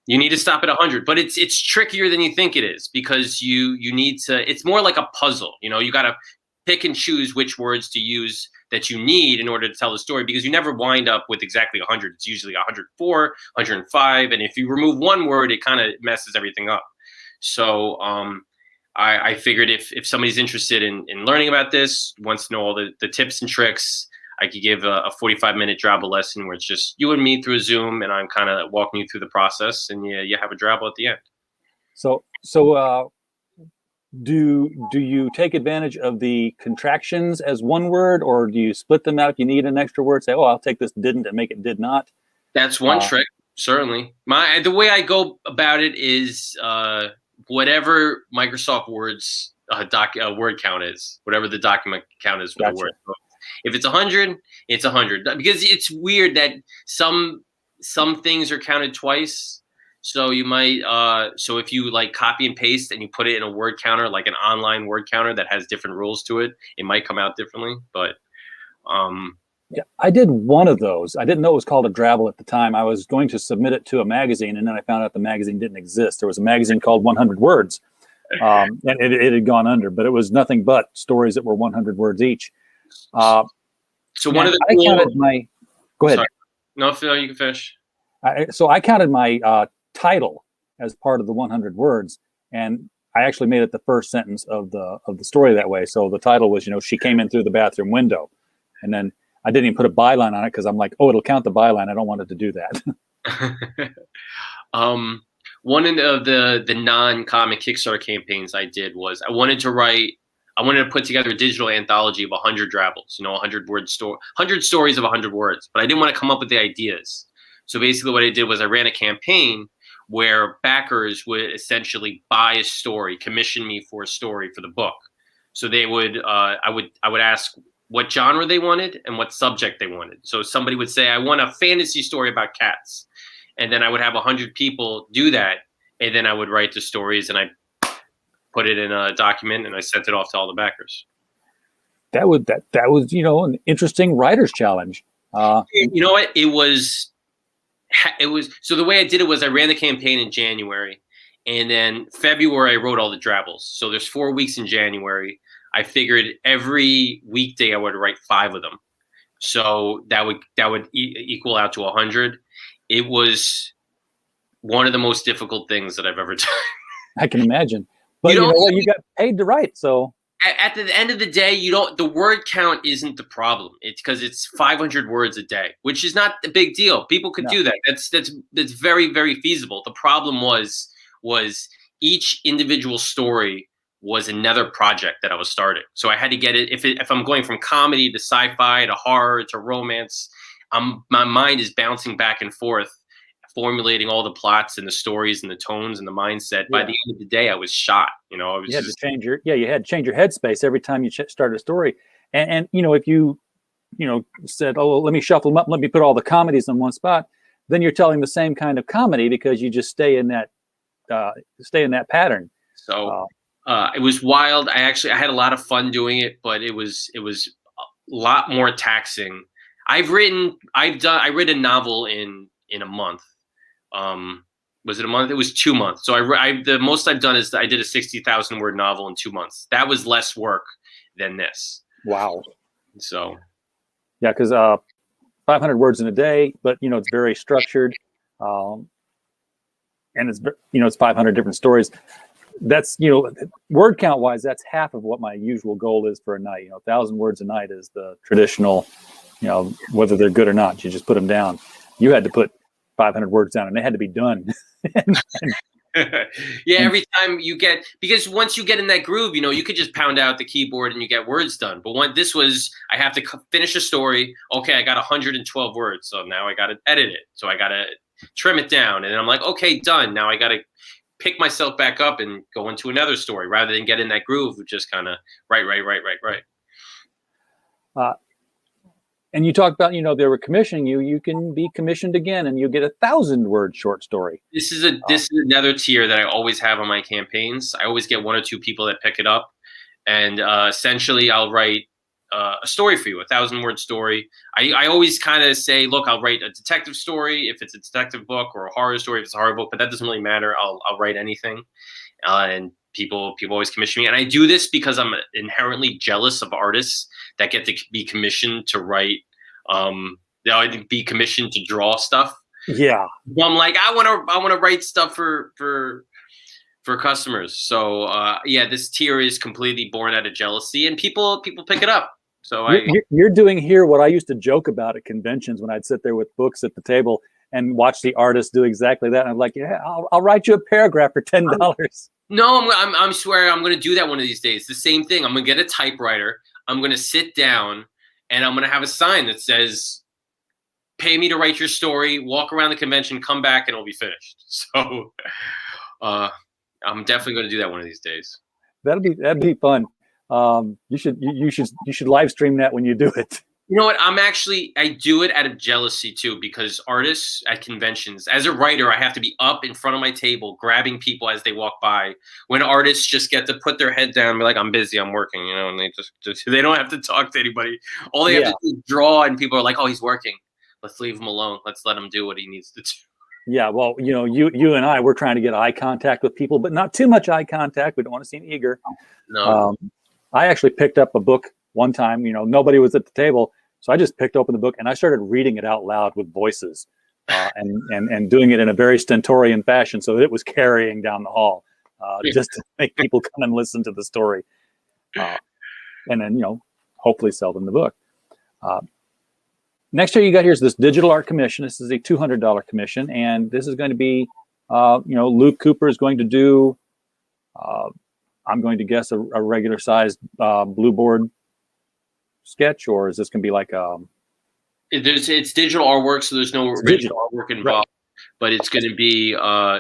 You need to stop at 100, but it's trickier than you think it is, because you need to. It's more like a puzzle. You got to pick and choose which words to use that you need in order to tell the story, because you never wind up with exactly 100. It's usually 104, 105, and if you remove one word, it kind of messes everything up. So I figured if somebody's interested in learning about this, wants to know all the tips and tricks, I could give a 45-minute Drabble lesson where it's just you and me through a Zoom, and I'm kind of walking you through the process, and you have a Drabble at the end. So do you take advantage of the contractions as one word, or do you split them out if you need an extra word? Say, I'll take this didn't and make it did not. That's one trick, certainly. The way I go about it is whatever Microsoft Word's word count is, whatever the document count is for the word. So if it's 100, it's 100, because it's weird that some things are counted twice. So you might so if you like copy and paste and you put it in a word counter, like an online word counter that has different rules to it, it might come out differently. But yeah, I did one of those. I didn't know it was called a Drabble at the time. I was going to submit it to a magazine, and then I found out the magazine didn't exist. There was a magazine called 100 Words, and it had gone under, but it was nothing but stories that were 100 words each. So one of the I counted my. Go ahead. Sorry. No, Phil, you can finish. So I counted my title as part of the 100 words, and I actually made it the first sentence of the story that way. So the title was, she came in through the bathroom window, and then I didn't even put a byline on it because I'm like, it'll count the byline. I don't want it to do that. One of the non-comic Kickstarter campaigns I did was I wanted to put together a digital anthology of 100 Drabbles, 100 stories of 100 words, but I didn't want to come up with the ideas. So basically what I did was I ran a campaign where backers would essentially buy a story, commission me for a story for the book. So they would, I would ask what genre they wanted and what subject they wanted. So somebody would say, I want a fantasy story about cats. And then I would have 100 people do that. And then I would write the stories and I put it in a document and I sent it off to all the backers. That was, an interesting writer's challenge. You know what? It was, so the way I did it was I ran the campaign in January, and then February I wrote all the Drabbles. So there's 4 weeks in January. I figured every weekday I would write 5 of them. So that would equal out to 100. It was one of the most difficult things that I've ever done. I can imagine. But you got paid to write, so at the end of the day, the word count isn't the problem. It's because it's 500 words a day, which is not a big deal. People could do that. That's very, very feasible. The problem was each individual story was another project that I was starting. So I had to get it. If I'm going from comedy to sci-fi to horror to romance, my mind is bouncing back and forth, formulating all the plots and the stories and the tones and the mindset. By the end of the day, I was shot. You had to change your headspace every time you started a story. And if you said, let me shuffle them up, let me put all the comedies in one spot, then you're telling the same kind of comedy because you just stay in that pattern. So it was wild. I had a lot of fun doing it, but it was a lot more taxing. I read a novel in a month. Was it a month? It was 2 months. So the most I've done is I did a 60,000 word novel in 2 months. That was less work than this. Wow. So yeah, because 500 words in a day, but it's very structured, and it's 500 different stories. That's word count wise, that's half of what my usual goal is for a night. 1,000 words a night is the traditional. Whether they're good or not, you just put them down. You had to put 500 words down, and they had to be done. Yeah, every time you get, because once you get in that groove, you could just pound out the keyboard and you get words done. But this was, I have to finish a story. Okay, I got 112 words, so now I got to edit it. So I got to trim it down, and then I'm like, okay, done. Now I got to pick myself back up and go into another story rather than get in that groove of just kind of right. And you talked about, they were commissioning you. You can be commissioned again, and you get 1,000-word short story. This is another tier that I always have on my campaigns. I always get 1 or 2 people that pick it up, and essentially I'll write a story for you, 1,000-word story. I always kind of say, look, I'll write a detective story if it's a detective book, or a horror story if it's a horror book, but that doesn't really matter. I'll write anything, and people always commission me, and I do this because I'm inherently jealous of artists that get to be commissioned to write, be commissioned to draw stuff. Yeah, I'm like, I want to write stuff for customers. So this tier is completely born out of jealousy, and people pick it up. So you're doing here what I used to joke about at conventions when I'd sit there with books at the table and watch the artists do exactly that. And I'm like, yeah, I'll write you a paragraph for $10. No, I'm swearing I'm going to do that one of these days. The same thing. I'm going to get a typewriter. I'm going to sit down, and I'm going to have a sign that says, pay me to write your story, walk around the convention, come back, and it'll be finished. So I'm definitely going to do that one of these days. That'd be fun. You should live stream that when you do it. You know what? I do it out of jealousy too, because artists at conventions, as a writer, I have to be up in front of my table, grabbing people as they walk by. When artists just get to put their head down and be like, I'm busy, I'm working, and they just they don't have to talk to anybody. All they have to do is draw, and people are like, oh, he's working. Let's leave him alone. Let's let him do what he needs to do. Yeah, well, you and I, we're trying to get eye contact with people, but not too much eye contact. We don't want to seem eager. No. I actually picked up a book one time, nobody was at the table. So I just picked open the book and I started reading it out loud with voices and doing it in a very stentorian fashion so that it was carrying down the hall just to make people come and listen to the story. And then, hopefully sell them the book. Next year you got here's this digital art commission. This is a $200 commission. And this is going to be, Luke Cooper is going to do, I'm going to guess a regular sized blue board sketch, or is this going to be like it's digital artwork, so there's no original artwork involved, right. But it's going to be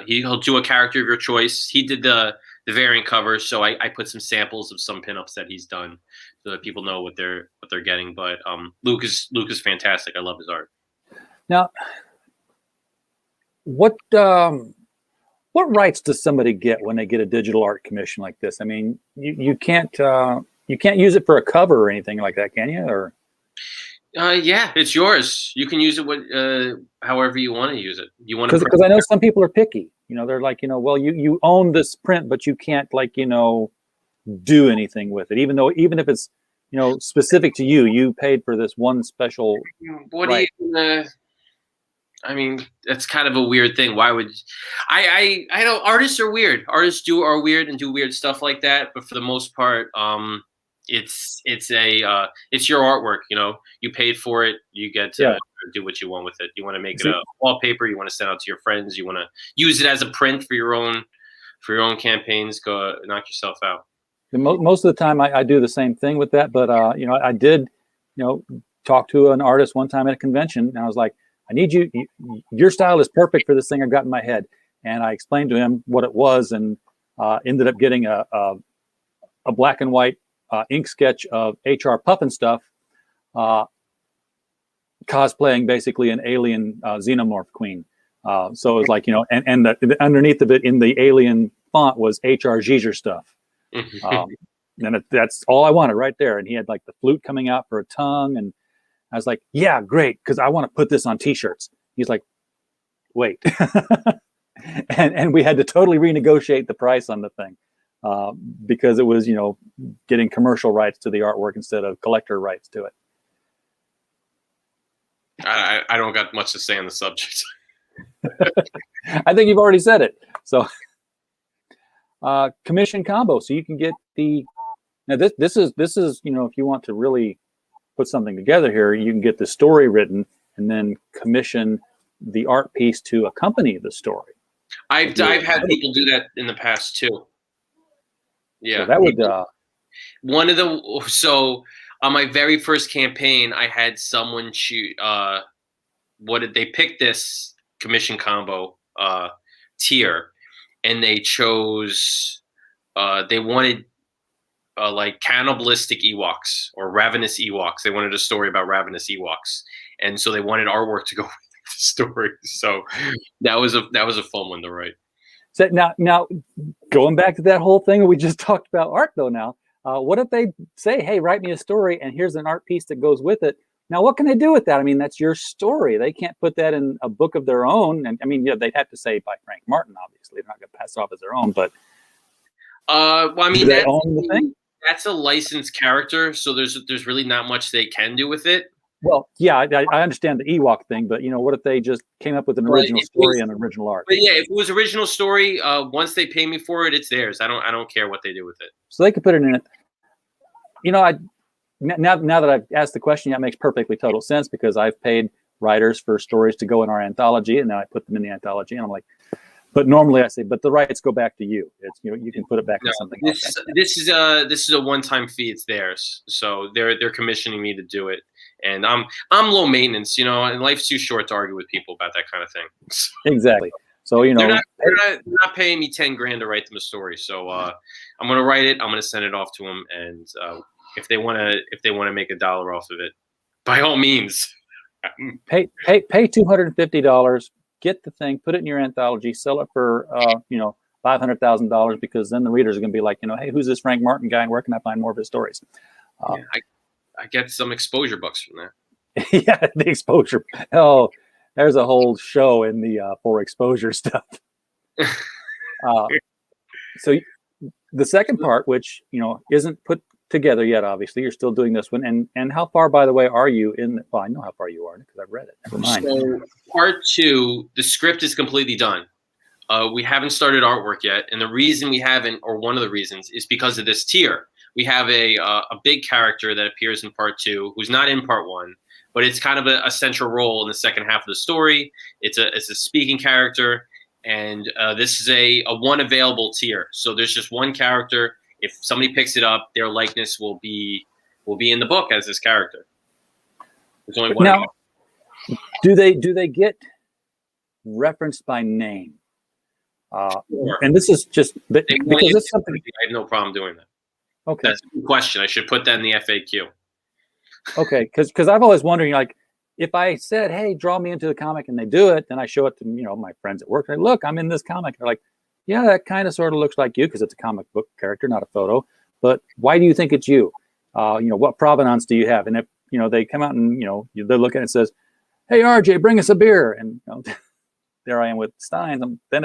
he'll do a character of your choice. He did the variant covers, so I put some samples of some pinups that he's done so that people know what they're getting. But Luke is fantastic. I love his art. Now, what rights does somebody get when they get a digital art commission like this? I mean, you can't use it for a cover or anything like that, can you? Or yeah, it's yours. You can use it however you want to use it. You want to, because I know some people are picky. They're like, well, you own this print, but you can't do anything with it, even if it's specific to you. You paid for this one special. What right. do you? I mean, that's kind of a weird thing. Why would I know artists are weird. Artists are weird and do weird stuff like that. But for the most part, it's your artwork. You paid for it. You get to do what you want with it. You want to make it a wallpaper. You want to send out to your friends. You want to use it as a print for your own campaigns. Go knock yourself out. Most of the time, I do the same thing with that. But I did talk to an artist one time at a convention, and I was like, I need your style is perfect for this thing I've got in my head. And I explained to him what it was, and ended up getting a black and white ink sketch of HR Pufnstuf cosplaying basically an alien xenomorph queen. So it was like, and the underneath of it in the alien font was HR Giger stuff. And that's all I wanted right there. And he had like the flute coming out for a tongue, and I was like, yeah, great, because I want to put this on T-shirts. He's like, wait. and we had to totally renegotiate the price on the thing because it was, getting commercial rights to the artwork instead of collector rights to it. I don't got much to say on the subject. I think you've already said it. So commission combo. So you can get now this is, if you want to really put something together here, you can get the story written and then commission the art piece to accompany the story. I've had people do that in the past too. Yeah, so that would so on my very first campaign, I had someone choose. What did they pick this commission combo tier, and they chose. They wanted like cannibalistic Ewoks or ravenous Ewoks. They wanted a story about ravenous Ewoks, and so they wanted artwork to go with the story. So that was a fun one to write. So now going back to that whole thing we just talked about art though. Now, what if they say, "Hey, write me a story, and here's an art piece that goes with it"? Now, what can they do with that? I mean, that's your story. They can't put that in a book of their own. And I mean, yeah, they'd have to say by Frank Martin. Obviously, they're not going to pass it off as their own. But well, I mean, do they own the thing? That's a licensed character, so there's really not much they can do with it. Well, yeah, I understand the Ewok thing, but what if they just came up with an original story and original art? But yeah, if it was original story, once they pay me for it, it's theirs. I don't care what they do with it. So they could put it in it. Now that I've asked the question, that makes perfectly total sense because I've paid writers for stories to go in our anthology, and now I put them in the anthology, and I'm like, but normally I say, but the rights go back to you. It's you can put it back to something else. This is a one-time fee. It's theirs, so they're commissioning me to do it. And I'm low maintenance, and life's too short to argue with people about that kind of thing. Exactly. So they're not paying me $10,000 to write them a story. So I'm gonna write it. I'm gonna send it off to them, and if they wanna make $1 off of it, by all means, pay $250. Get the thing, put it in your anthology, sell it for $500,000 because then the readers are gonna be like, hey, who's this Frank Martin guy, and where can I find more of his stories? I get some exposure bucks from that. Yeah, the exposure. Oh, there's a whole show in the for exposure stuff. So the second part, which isn't put together yet, obviously, you're still doing this one. And how far, by the way, are you in? Well, I know how far you are because I've read it. Never mind. So part 2, the script is completely done. We haven't started artwork yet, and the reason we haven't, or one of the reasons, is because of this tier. We have a big character that appears in part 2 who's not in part 1, but it's kind of a central role in the second half of the story. It's a speaking character, and this is a one available tier. So there's just one character. If somebody picks it up, their likeness will be in the book as this character. There's only one. Now, do they get referenced by name? Sure. And this is just because it's something. I have no problem doing that. Okay. That's a good question. I should put that in the FAQ. Okay, because I've always wondering, like, if I said, "Hey, draw me into the comic," and they do it, then I show it to my friends at work. Like, look, I'm in this comic. They're like, "Yeah, that kind of sort of looks like you because it's a comic book character, not a photo." But why do you think it's you? What provenance do you have? And if they come out and they look at it and says, "Hey, RJ, bring us a beer," and there I am with Steins. Then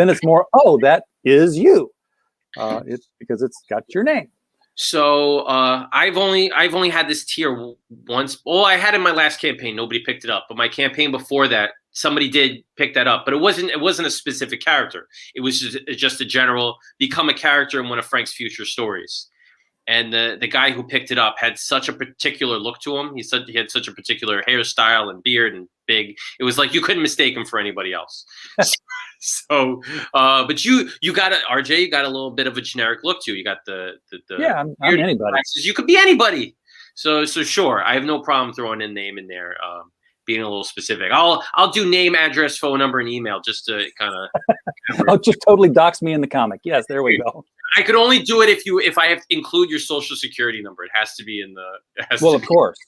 it's more, oh, that is you. It's because it's got your name. So I've only had this tier once. Well, I had it in my last campaign. Nobody picked it up, but my campaign before that, somebody did pick that up. But it wasn't a specific character. It was just a general become a character in one of Frank's future stories. And the guy who picked it up had such a particular look to him. He said he had such a particular hairstyle and beard and big. It was like you couldn't mistake him for anybody else. So, but you got RJ. You got a little bit of a generic look to you. You got the yeah. I'm anybody. Glasses. You could be anybody. So sure, I have no problem throwing a name in there. Being a little specific. I'll do name, address, phone number, and email just to kind of. Oh, just totally dox me in the comic. Yes, there we go. I could only do it if I have to include your social security number. It has to be in the. Well, of course.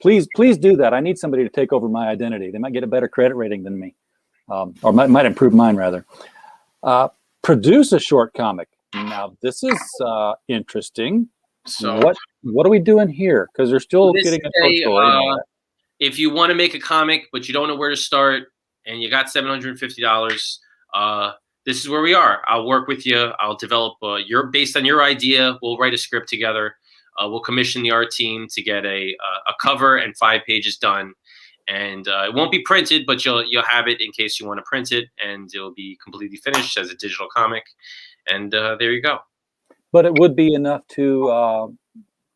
Please do that. I need somebody to take over my identity. They might get a better credit rating than me, or might improve mine rather. Produce a short comic. Now this is interesting. So what are we doing here? Because they're still getting a short story. If you want to make a comic but you don't know where to start and you got $750, this is where we are. I'll work with you. I'll develop based on your idea. We'll write a script together. We'll commission the art team to get a cover and 5 pages done, and it won't be printed, but you'll have it in case you want to print it, and it'll be completely finished as a digital comic. And there you go. But it would be enough to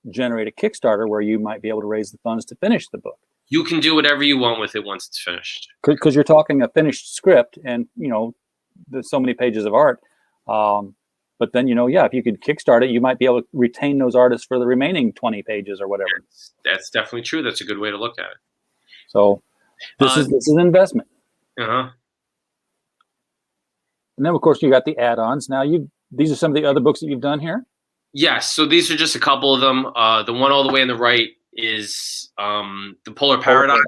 generate a Kickstarter where you might be able to raise the funds to finish the book. You can do whatever you want with it once it's finished. Because you're talking a finished script and, there's so many pages of art. But then, if you could kickstart it, you might be able to retain those artists for the remaining 20 pages or whatever. That's definitely true. That's a good way to look at it. So this is an investment. Uh-huh. And then, of course, you got the add-ons. Now, these are some of the other books that you've done here? Yes. So these are just a couple of them. The one all the way on the right is The Polar Paradox.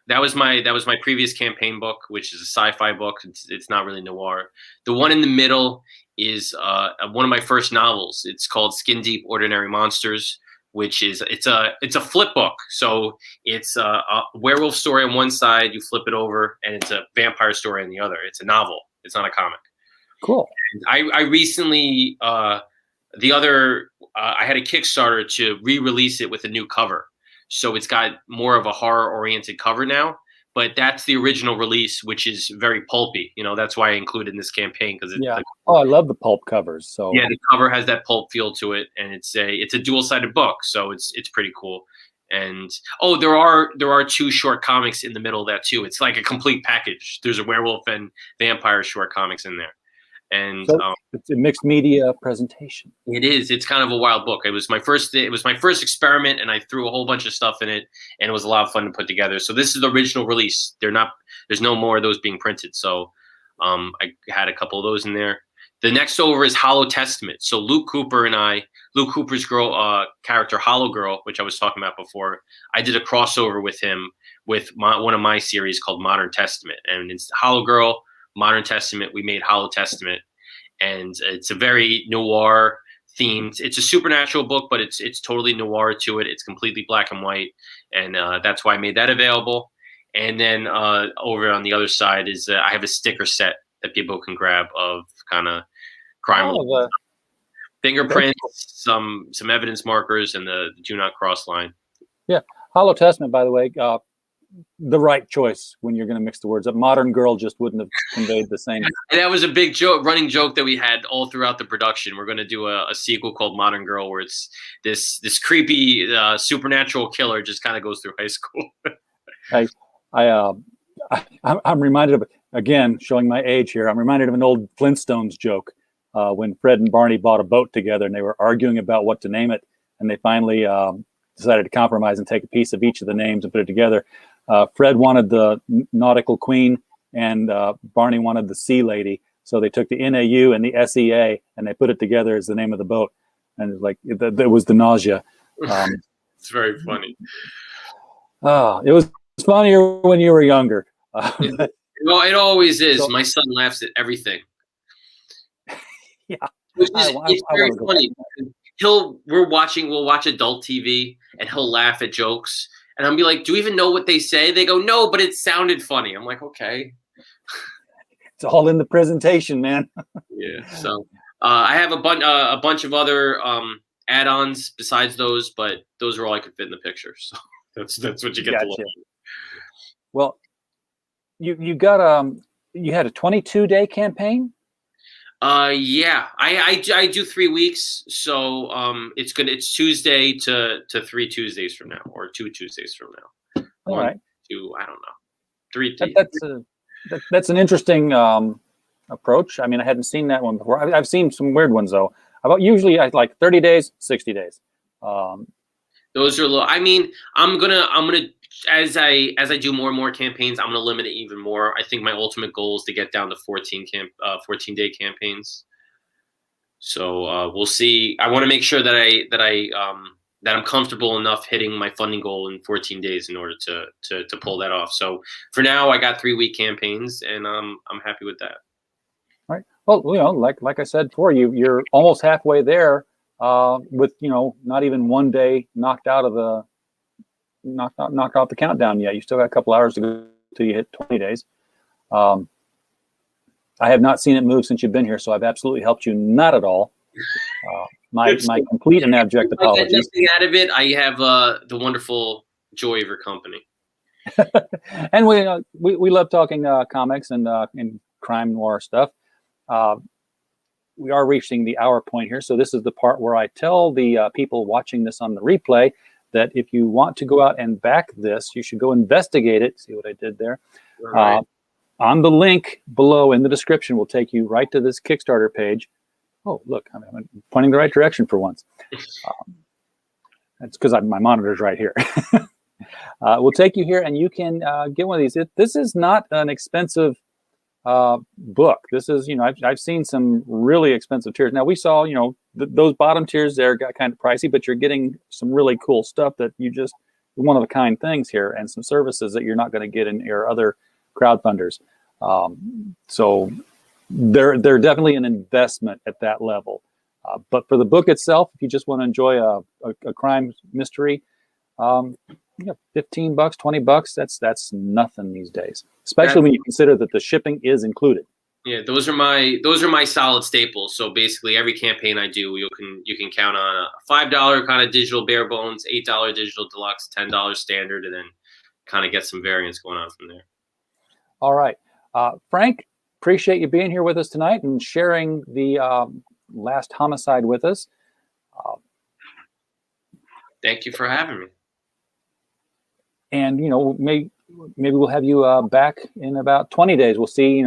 That was my previous campaign book, which is a sci-fi book. It's not really noir. The one in the middle is one of my first novels. It's called Skin Deep Ordinary Monsters, which is it's a flip book. So it's a werewolf story on one side, you flip it over, and it's a vampire story on the other. It's a novel. It's not a comic. Cool. And I recently I had a Kickstarter to re-release it with a new cover. So it's got more of a horror-oriented cover now, but that's the original release, which is very pulpy. That's why I included in this campaign because I love the pulp covers. So yeah, the cover has that pulp feel to it, and it's a dual-sided book, so it's pretty cool. And there are 2 short comics in the middle of that too. It's like a complete package. There's a werewolf and vampire short comics in there. And so it's a mixed media presentation. It is. It's kind of a wild book. It was my first experiment, and I threw a whole bunch of stuff in it, and it was a lot of fun to put together. So this is the original release. There's no more of those being printed. So I had a couple of those in there. The next over is Hollow Testament. So Luke Cooper's character Hollow Girl, which I was talking about before, I did a crossover with him with one of my series called Modern Testament, and it's Hollow Girl, Modern Testament. We made Hollow Testament, and it's a very noir themed. It's a supernatural book, but it's totally noir to it. It's completely black and white, and that's why I made that available. And then over on the other side is I have a sticker set that people can grab of kind of crime, fingerprints, some evidence markers, and the do not cross line. Yeah, Hollow Testament, by the way. The right choice when you're going to mix the words up. Modern Girl just wouldn't have conveyed the same. And that was a big running joke that we had all throughout the production. We're going to do a sequel called Modern Girl, where it's this creepy supernatural killer just kind of goes through high school. I'm reminded of, again, showing my age here, I'm reminded of an old Flintstones joke when Fred and Barney bought a boat together and they were arguing about what to name it, and they finally decided to compromise and take a piece of each of the names and put it together. Fred wanted the Nautical Queen, and Barney wanted the Sea Lady. So they took the NAU and the SEA, and they put it together as the name of the boat. And it was it was the nausea. It's very funny. It was funnier when you were younger. Well, it always is. My son laughs at everything. Yeah, It's very funny. We'll watch adult TV, and he'll laugh at jokes. And I'll be like, do you even know what they say? They go, no, but it sounded funny. I'm like, okay. It's all in the presentation, man. Yeah. So I have a bunch of other add-ons besides those, but those are all I could fit in the picture. So that's what you get to look at. Well, you got you had a 22-day campaign? Yeah, I do 3 weeks, so it's Tuesday to 3 Tuesdays from now, or 2 Tuesdays from now. All right. 2, I don't know. 3. That's an interesting approach. I mean, I hadn't seen that one before. I've seen some weird ones though. Usually I like 30 days, 60 days. Those are low. I mean, I'm gonna as I do more and more campaigns, I'm gonna limit it even more. I think my ultimate goal is to get down to 14-day campaigns. So we'll see. I want to make sure that I'm comfortable enough hitting my funding goal in 14 days in order to pull that off. So for now, I got 3-week campaigns, and I'm happy with that. All right. Well, like I said before, you're almost halfway there. With not even 1 day knocked off the countdown yet. You still got a couple hours to go till you hit 20 days. I have not seen it move since you've been here, so I've absolutely helped you not at all. My complete and abject apologies. Nothing out of it. I have the wonderful joy of your company. And we love talking comics and crime noir stuff. We are reaching the hour point here, so this is the part where I tell the people watching this on the replay that if you want to go out and back this, you should go investigate it. See what I did there? All right. On the link below in the description will take you right to this Kickstarter page. Oh, look, I'm pointing the right direction for once. That's because my monitor's right here. We'll take you here, and you can get one of these. This is not an expensive book. This is, I've seen some really expensive tiers. Now, we saw, those bottom tiers there got kind of pricey, but you're getting some really cool stuff that one of a kind things here, and some services that you're not going to get in your other crowdfunders. So they're definitely an investment at that level. But for the book itself, if you just want to enjoy a crime mystery, $15, $20, that's nothing these days, especially when you consider that the shipping is included. Yeah, those are my solid staples. So basically every campaign I do, you can count on a $5 kind of digital bare bones, $8 digital deluxe, $10 standard, and then kind of get some variance going on from there. All right. Frank, appreciate you being here with us tonight and sharing the last homicide with us. Thank you for having me. And, maybe we'll have you back in about 20 days. We'll see,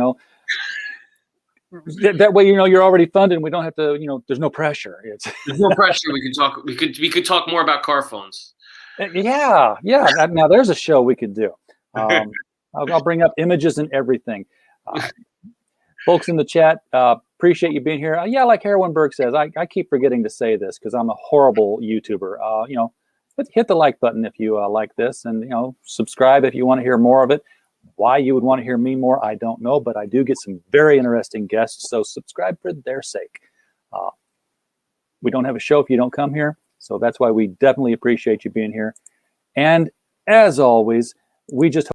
that way, you're already funded and we don't have to, there's no pressure. There's no pressure. We could talk more about car phones. Yeah. Now there's a show we could do. I'll bring up images and everything. Folks in the chat, appreciate you being here. Like Heroinberg says, I keep forgetting to say this because I'm a horrible YouTuber. But hit the like button if you like this, and subscribe if you want to hear more of it. Why you would want to hear me more, I don't know, but I do get some very interesting guests, so subscribe for their sake. We don't have a show if you don't come here, so that's why we definitely appreciate you being here. And as always, we just